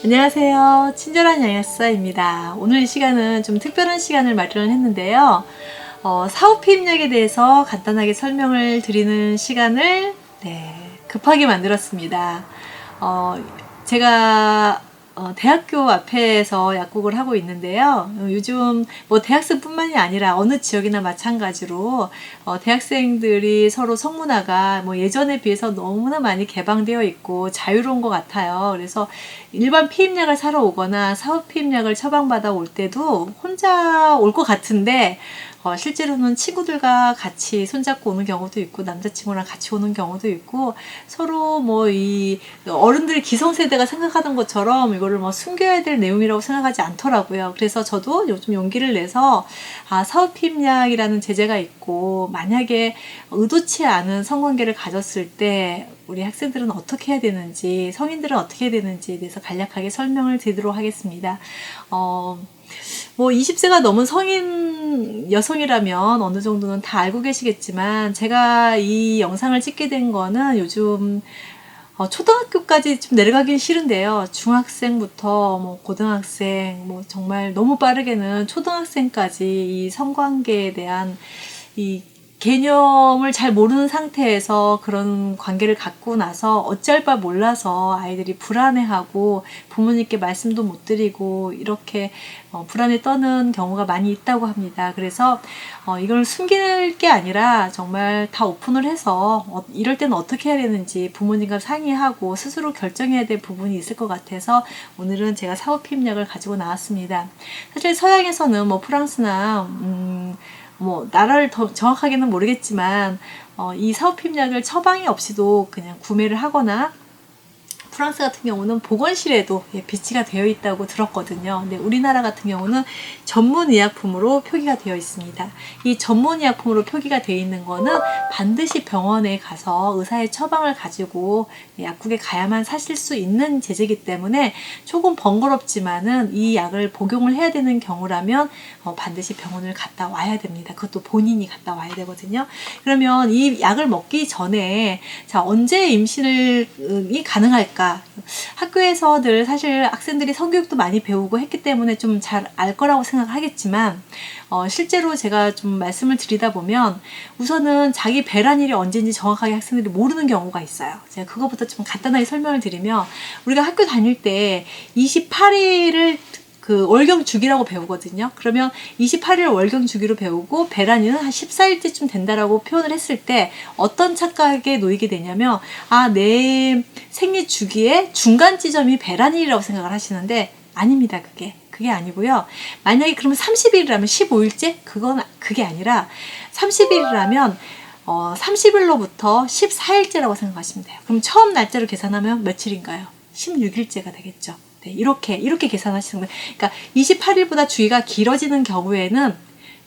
안녕하세요. 친절한 양약사입니다. 오늘 이 시간은 좀 특별한 시간을 마련했는데요. 사후피 입력에 대해서 간단하게 설명을 드리는 시간을 급하게 만들었습니다. 제가 대학교 앞에서 약국을 하고 있는데요. 요즘 뭐 대학생뿐만이 아니라 어느 지역이나 마찬가지로 대학생들이 서로 성문화가 뭐 예전에 비해서 너무나 많이 개방되어 있고 자유로운 것 같아요. 그래서 일반 피임약을 사러 오거나 사후 피임약을 처방받아 올 때도 혼자 올 것 같은데 실제로는 친구들과 같이 손잡고 오는 경우도 있고 남자친구랑 같이 오는 경우도 있고 서로 뭐 이 어른들 기성세대가 생각하던 것처럼 이거를 뭐 숨겨야 될 내용이라고 생각하지 않더라고요. 그래서 저도 요즘 용기를 내서 사후피임약이라는 제재가 있고 만약에 의도치 않은 성관계를 가졌을 때 우리 학생들은 어떻게 해야 되는지 성인들은 어떻게 해야 되는지에 대해서 간략하게 설명을 드리도록 하겠습니다. 뭐 20세가 넘은 성인 여성이라면 어느 정도는 다 알고 계시겠지만 제가 이 영상을 찍게 된 거는 요즘 초등학교까지 좀 내려가긴 싫은데요. 중학생부터 뭐 고등학생, 뭐 정말 너무 빠르게는 초등학생까지 이 성관계에 대한 이 개념을 잘 모르는 상태에서 그런 관계를 갖고 나서 어찌할 바 몰라서 아이들이 불안해하고 부모님께 말씀도 못 드리고 이렇게 불안에 떠는 경우가 많이 있다고 합니다. 그래서 이걸 숨길 게 아니라 정말 다 오픈을 해서 이럴 때는 어떻게 해야 되는지 부모님과 상의하고 스스로 결정해야 될 부분이 있을 것 같아서 오늘은 제가 사후피임약을 가지고 나왔습니다. 사실 서양에서는 뭐 프랑스나 뭐 나라를 더 정확하게는 모르겠지만 이 사후피임약을 처방이 없이도 그냥 구매를 하거나 프랑스 같은 경우는 보건실에도 비치가 되어 있다고 들었거든요. 근데 우리나라 같은 경우는 전문의약품으로 표기가 되어 있습니다. 이 전문의약품으로 표기가 되어 있는 거는 반드시 병원에 가서 의사의 처방을 가지고 약국에 가야만 사실 수 있는 제재이기 때문에 조금 번거롭지만은 이 약을 복용을 해야 되는 경우라면 반드시 병원을 갔다 와야 됩니다. 그것도 본인이 갔다 와야 되거든요. 그러면 이 약을 먹기 전에 자 언제 임신이 가능할까? 학교에서 늘 사실 학생들이 성교육도 많이 배우고 했기 때문에 좀 잘 알 거라고 생각하겠지만 실제로 제가 좀 말씀을 드리다 보면 우선은 자기 배란일이 언제인지 정확하게 학생들이 모르는 경우가 있어요. 제가 그거부터 좀 간단하게 설명을 드리면 우리가 학교 다닐 때 28일을 그 월경 주기라고 배우거든요. 그러면 28일 월경 주기로 배우고 배란일은 한 14일째쯤 된다라고 표현을 했을 때 어떤 착각에 놓이게 되냐면 내 생리 주기의 중간 지점이 배란일이라고 생각을 하시는데 아닙니다. 그게 아니고요. 만약에 그러면 30일이라면 15일째? 그게 아니라 30일이라면 30일로부터 14일째라고 생각하시면 돼요. 그럼 처음 날짜로 계산하면 며칠인가요? 16일째가 되겠죠. 이렇게 계산하시는 거예요. 그러니까 28일보다 주기가 길어지는 경우에는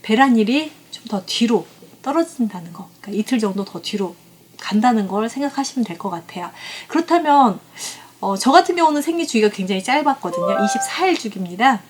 배란일이 좀 더 뒤로 떨어진다는 거. 그러니까 이틀 정도 더 뒤로 간다는 걸 생각하시면 될 것 같아요. 그렇다면 저 같은 경우는 생리 주기가 굉장히 짧았거든요. 24일 주기입니다.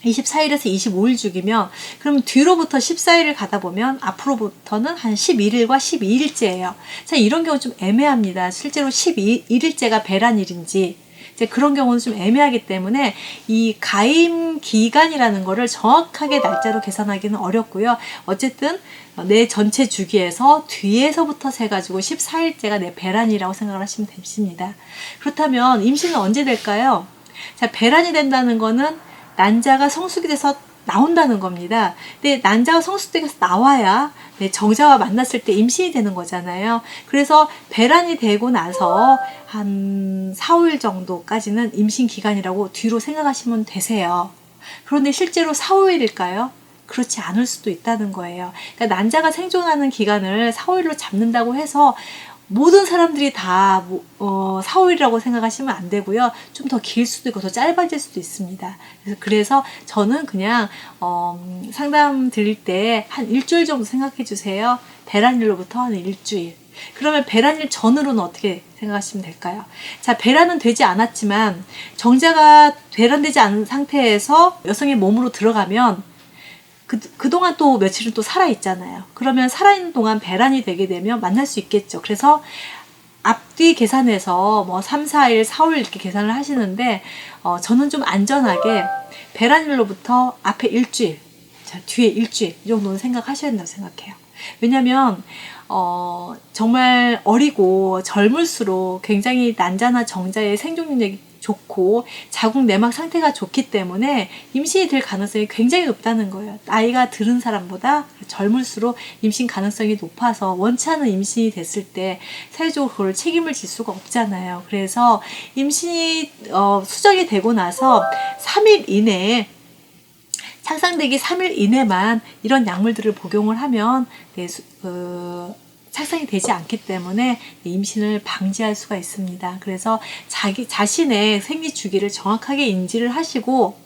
24일에서 25일 주기면 그럼 뒤로부터 14일을 가다 보면 앞으로부터는 한 11일과 12일째예요. 자, 이런 경우 좀 애매합니다. 실제로 12일째가 배란일인지 이제 그런 경우는 좀 애매하기 때문에 이 가임 기간이라는 거를 정확하게 날짜로 계산하기는 어렵고요. 어쨌든 내 전체 주기에서 뒤에서부터 세가지고 14일째가 내 배란이라고 생각을 하시면 됩니다. 그렇다면 임신은 언제 될까요? 자, 배란이 된다는 거는 난자가 성숙이 돼서 나온다는 겁니다. 근데 난자가 성숙돼서 나와야 정자와 만났을 때 임신이 되는 거잖아요. 그래서 배란이 되고 나서 한 4, 5일 정도까지는 임신 기간이라고 뒤로 생각하시면 되세요. 그런데 실제로 4, 5일일까요? 그렇지 않을 수도 있다는 거예요. 그러니까 난자가 생존하는 기간을 4, 5일로 잡는다고 해서 모든 사람들이 다 4, 5일이라고 생각하시면 안 되고요. 좀 더 길 수도 있고 더 짧아질 수도 있습니다. 그래서 저는 그냥 상담 드릴 때 한 일주일 정도 생각해 주세요. 배란일로부터 한 일주일. 그러면 배란일 전으로는 어떻게 생각하시면 될까요? 자, 배란은 되지 않았지만 정자가 배란되지 않은 상태에서 여성의 몸으로 들어가면 그동안 또 며칠은 또 살아있잖아요. 그러면 살아있는 동안 배란이 되게 되면 만날 수 있겠죠. 그래서 앞뒤 계산해서 뭐 3, 4일, 4월 이렇게 계산을 하시는데 저는 좀 안전하게 배란일로부터 앞에 일주일, 자, 뒤에 일주일 이 정도는 생각하셔야 된다고 생각해요. 왜냐면 정말 어리고 젊을수록 굉장히 난자나 정자의 생존 능력이 좋고 자궁 내막 상태가 좋기 때문에 임신이 될 가능성이 굉장히 높다는 거예요. 나이가 들은 사람보다 젊을수록 임신 가능성이 높아서 원치 않은 임신이 됐을 때 사회적으로 그걸 책임을 질 수가 없잖아요. 그래서 임신이 수정이 되고 나서 3일 이내에 착상되기 3일 이내만 이런 약물들을 복용을 하면 착상이 되지 않기 때문에 임신을 방지할 수가 있습니다. 그래서 자신의 생리 주기를 정확하게 인지를 하시고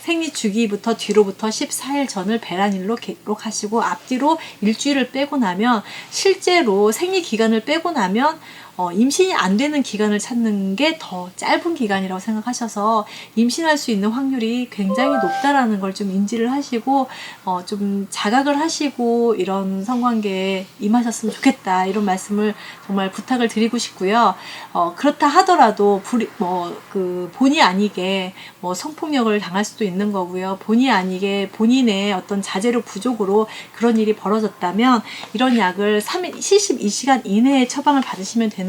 생리 주기부터 뒤로부터 14일 전을 배란일로 기록하시고 앞뒤로 일주일을 빼고 나면 실제로 생리 기간을 빼고 나면 임신이 안 되는 기간을 찾는 게 더 짧은 기간이라고 생각하셔서 임신할 수 있는 확률이 굉장히 높다라는 걸 좀 인지를 하시고 좀 자각을 하시고 이런 성관계에 임하셨으면 좋겠다 이런 말씀을 정말 부탁을 드리고 싶고요. 그렇다 하더라도 본의 아니게 성폭력을 당할 수도 있는 거고요. 본의 아니게 본인의 어떤 자제력 부족으로 그런 일이 벌어졌다면 이런 약을 72시간 이내에 처방을 받으시면 되는데요.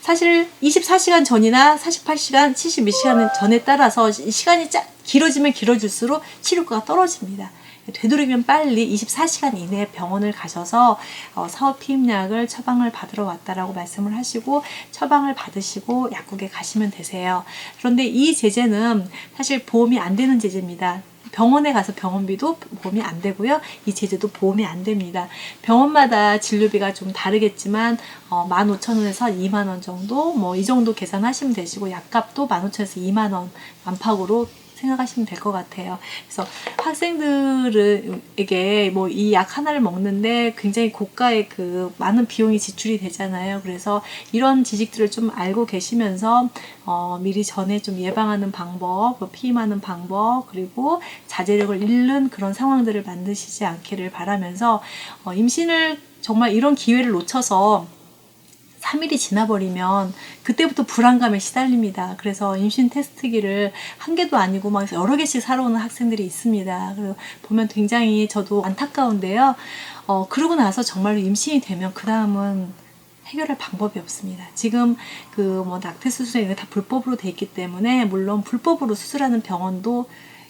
사실 24시간 전이나 48시간, 72시간 전에 따라서 시간이 길어지면 길어질수록 치료가가 떨어집니다. 되도록이면 빨리 24시간 이내에 병원을 가셔서 사후 피임약을 처방을 받으러 왔다라고 말씀을 하시고 처방을 받으시고 약국에 가시면 되세요. 그런데 이 제제는 사실 보험이 안 되는 제제입니다. 병원에 가서 병원비도 보험이 안 되고요. 이 제제도 보험이 안 됩니다. 병원마다 진료비가 좀 다르겠지만 15,000원에서 2만원 정도 이 정도 계산하시면 되시고 약값도 15,000원에서 2만원 안팎으로 생각하시면 될 것 같아요. 그래서 학생들에게 이 약 하나를 먹는데 굉장히 고가의 많은 비용이 지출이 되잖아요. 그래서 이런 지식들을 좀 알고 계시면서 미리 전에 좀 예방하는 방법, 피임하는 방법, 그리고 자제력을 잃는 그런 상황들을 만드시지 않기를 바라면서 임신을 정말 이런 기회를 놓쳐서 3일이 지나버리면 그때부터 불안감에 시달립니다. 그래서 임신 테스트기를 한 개도 아니고 막 여러 개씩 사러 오는 학생들이 있습니다. 그래서 보면 굉장히 저도 안타까운데요. 그러고 나서 정말로 임신이 되면 그 다음은 해결할 방법이 없습니다. 지금 낙태 수술이 다 불법으로 돼 있기 때문에 물론 불법으로 수술하는 병원도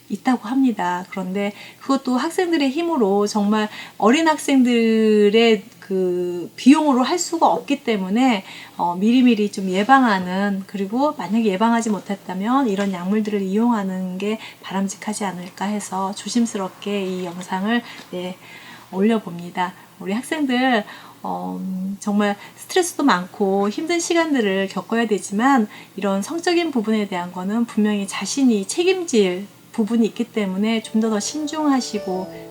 있다고 합니다. 그런데 그것도 학생들의 힘으로 정말 어린 학생들의 비용으로 할 수가 없기 때문에 미리미리 좀 예방하는, 그리고 만약에 예방하지 못했다면 이런 약물들을 이용하는 게 바람직하지 않을까 해서 조심스럽게 이 영상을 올려봅니다. 우리 학생들 정말 스트레스도 많고 힘든 시간들을 겪어야 되지만 이런 성적인 부분에 대한 거는 분명히 자신이 책임질 부분이 있기 때문에 좀 더 신중하시고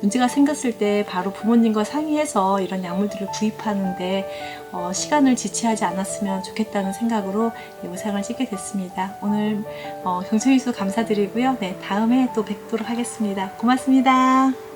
문제가 생겼을 때 바로 부모님과 상의해서 이런 약물들을 구입하는데 시간을 지체하지 않았으면 좋겠다는 생각으로 영상을 찍게 됐습니다. 오늘 경청해주셔서 감사드리고요. 다음에 또 뵙도록 하겠습니다. 고맙습니다.